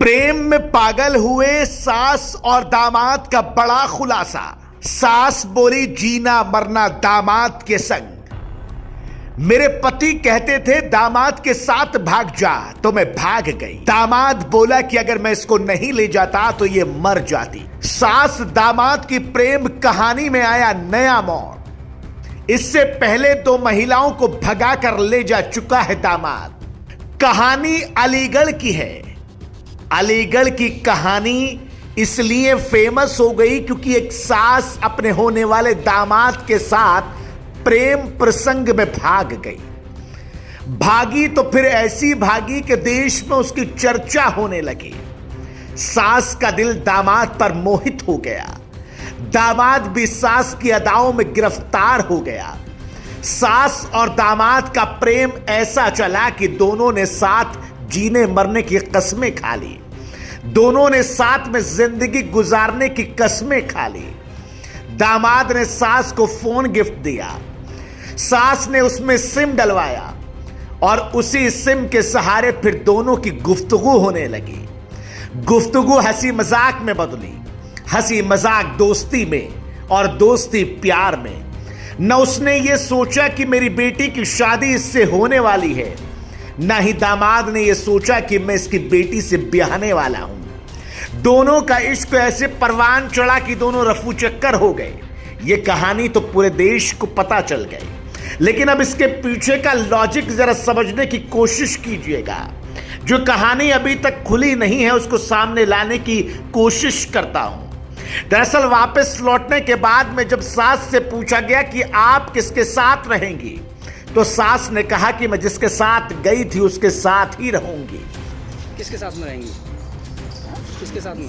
प्रेम में पागल हुए सास और दामाद का बड़ा खुलासा। सास बोली जीना मरना दामाद के संग। मेरे पति कहते थे दामाद के साथ भाग जा, तो मैं भाग गई। दामाद बोला कि अगर मैं इसको नहीं ले जाता तो ये मर जाती। सास दामाद की प्रेम कहानी में आया नया मोड़। इससे पहले 2 महिलाओं को भगा कर ले जा चुका है दामाद। कहानी अलीगढ़ की है। अलीगढ़ की कहानी इसलिए फेमस हो गई क्योंकि एक सास अपने होने वाले दामाद के साथ प्रेम प्रसंग में भाग गई। भागी तो फिर ऐसी भागी कि देश में उसकी चर्चा होने लगी। सास का दिल दामाद पर मोहित हो गया। दामाद भी सास की अदाओं में गिरफ्तार हो गया। सास और दामाद का प्रेम ऐसा चला कि दोनों ने साथ जीने मरने की कस्में खा ली। दोनों ने साथ में जिंदगी गुजारने की कस्में खा ली। दामाद ने सास को फोन गिफ्ट दिया। सास ने उसमें सिम डलवाया और उसी सिम के सहारे फिर दोनों की गुफ्तगू होने लगी। गुफ्तगू हंसी मजाक में बदली, हंसी मजाक दोस्ती में और दोस्ती प्यार में। न उसने ये सोचा कि मेरी बेटी की शादी इससे होने वाली है, न ही दामाद ने यह सोचा कि मैं इसकी बेटी से ब्याहने वाला हूं। दोनों का इश्क ऐसे परवान चढ़ा कि दोनों रफू चक्कर हो गए। यह कहानी तो पूरे देश को पता चल गई, लेकिन अब इसके पीछे का लॉजिक जरा समझने की कोशिश कीजिएगा। जो कहानी अभी तक खुली नहीं है उसको सामने लाने की कोशिश करता हूं। दरअसल वापस लौटने के बाद में जब सास से पूछा गया कि आप किसके साथ रहेंगी, तो सास ने कहा कि मैं जिसके साथ गई थी उसके साथ ही रहूंगी। किसके साथ में रहेंगी? किसके साथ में?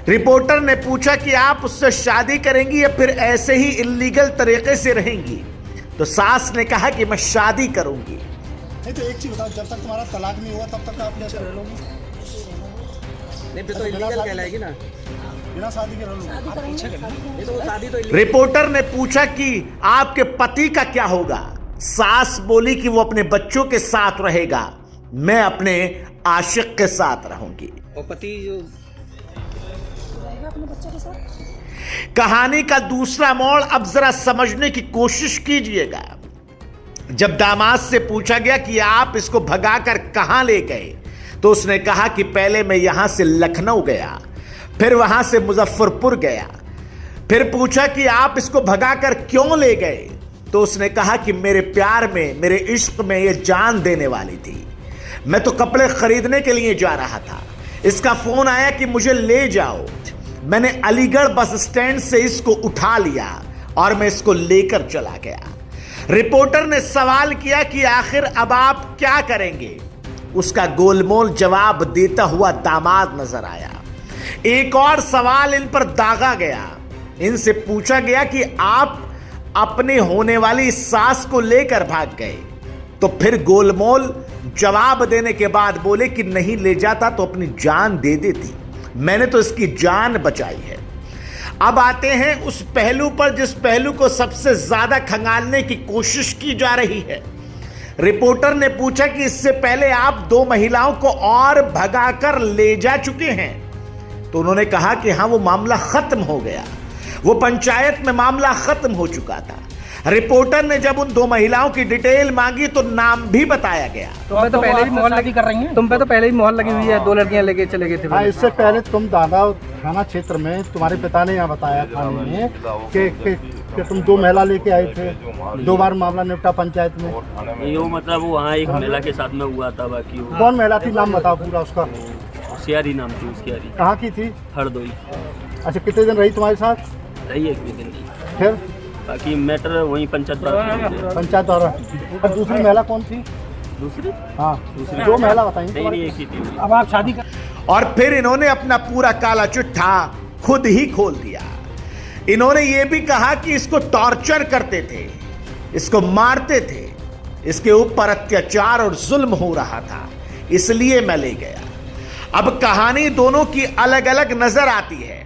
रिपोर्टर ने पूछा कि आप उससे शादी करेंगी या फिर ऐसे ही इल्लीगल तरीके से रहेंगी, तो सास ने कहा कि मैं शादी करूंगी। नहीं तो एक चीज बताओ, जब तक तुम्हारा तलाक नहीं हुआ तब तक आप कैसे रह लोगी? नहीं फिर तो इल्लीगल कहलाएगी ना, बिना शादी के रह लोगे। ये तो शादी तो रिपोर्टर ने पूछा कि आपके पति का क्या होगा। सास बोली कि वो अपने बच्चों के साथ रहेगा, मैं अपने आशिक के साथ रहूंगी। और पति जो अपने बच्चे के साथ। कहानी का दूसरा मोड़ अब जरा समझने की कोशिश कीजिएगा। जब दामाद से पूछा गया कि आप इसको भगाकर कहां ले गए, तो उसने कहा कि पहले मैं यहां से लखनऊ गया, फिर वहां से मुजफ्फरपुर गया। फिर पूछा कि आप इसको भगाकर क्यों ले गए, तो उसने कहा कि मेरे प्यार में, मेरे इश्क में ये जान देने वाली थी। मैं तो कपड़े खरीदने के लिए जा रहा था, इसका फोन आया कि मुझे ले जाओ। मैंने अलीगढ़ बस स्टैंड से इसको उठा लिया और मैं इसको लेकर चला गया। रिपोर्टर ने सवाल किया कि आखिर अब आप क्या करेंगे। उसका गोलमोल जवाब देता हुआ दामाद नजर आया। एक और सवाल इन पर दागा गया। इनसे पूछा गया कि आप अपने होने वाली सास को लेकर भाग गए, तो फिर गोलमोल जवाब देने के बाद बोले कि नहीं ले जाता तो अपनी जान दे देती, मैंने तो इसकी जान बचाई है। अब आते हैं उस पहलू पर जिस पहलू को सबसे ज्यादा खंगालने की कोशिश की जा रही है। रिपोर्टर ने पूछा कि इससे पहले आप 2 महिलाओं को और भगाकर ले जा चुके हैं, तो उन्होंने कहा कि हां वो मामला खत्म हो गया, वो पंचायत में मामला खत्म हो चुका था। रिपोर्टर ने जब उन 2 महिलाओं की डिटेल मांगी तो नाम भी बताया गया। तुम पे तो पहले भी मोहर लगी कर रही हैं। तुम पे तो पहले भी मोहर लगी हुई है, 2 लड़कियां लेके चले गए थे। हाँ, इससे पहले तुम दादा थाना क्षेत्र में तुम्हारे पिता ने यहाँ बताया थाने में कि तुम 2 महिला लेके आए थे, 2 बार मामला निपटा पंचायत में। यो मतलब वो वहाँ एक महिला के साथ में हुआ था। बाकी कौन महिला थी, नाम बताओ पूरा उसका। सियारी नाम थी उसकी। कहाँ की थी? हरदोई। अच्छा, कितने दिन रही तुम्हारे साथ? रही एक भी दिन नहीं। फिर बाकी मैटर वहीं पंचायत पंचायत द्वारा। और दूसरी महिला कौन थी? दूसरी हाँ, 2 महिला बताइए। नहीं एक ही थी। अब आप शादी कर। और फिर इन्होंने अपना पूरा काला चिट्ठा खुद ही खोल दिया। इन्होंने यह भी कहा कि इसको टॉर्चर करते थे, इसको मारते थे, इसके ऊपर अत्याचार और जुल्म हो रहा था, इसलिए मैं ले गया। अब कहानी दोनों की अलग अलग नजर आती है।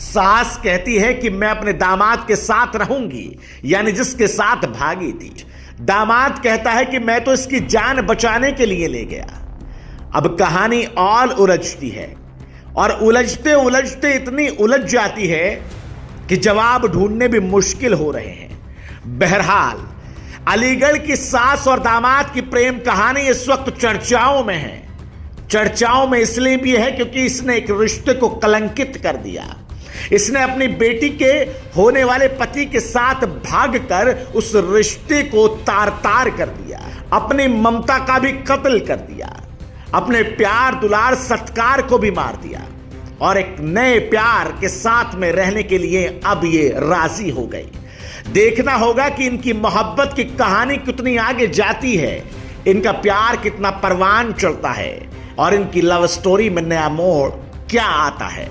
सास कहती है कि मैं अपने दामाद के साथ रहूंगी, यानी जिसके साथ भागी थी। दामाद कहता है कि मैं तो इसकी जान बचाने के लिए ले गया। अब कहानी और उलझती है और उलझते उलझते इतनी उलझ जाती है कि जवाब ढूंढने भी मुश्किल हो रहे हैं। बहरहाल अलीगढ़ की सास और दामाद की प्रेम कहानी इस वक्त चर्चाओं में है। चर्चाओं में इसलिए भी है क्योंकि इसने एक रिश्ते को कलंकित कर दिया। इसने अपनी बेटी के होने वाले पति के साथ भागकर उस रिश्ते को तार तार कर दिया, अपनी ममता का भी कत्ल कर दिया, अपने प्यार दुलार सत्कार को भी मार दिया और एक नए प्यार के साथ में रहने के लिए अब ये राजी हो गई। देखना होगा कि इनकी मोहब्बत की कहानी कितनी आगे जाती है, इनका प्यार कितना परवान चढ़ता है और इनकी लव स्टोरी में नया मोड़ क्या आता है।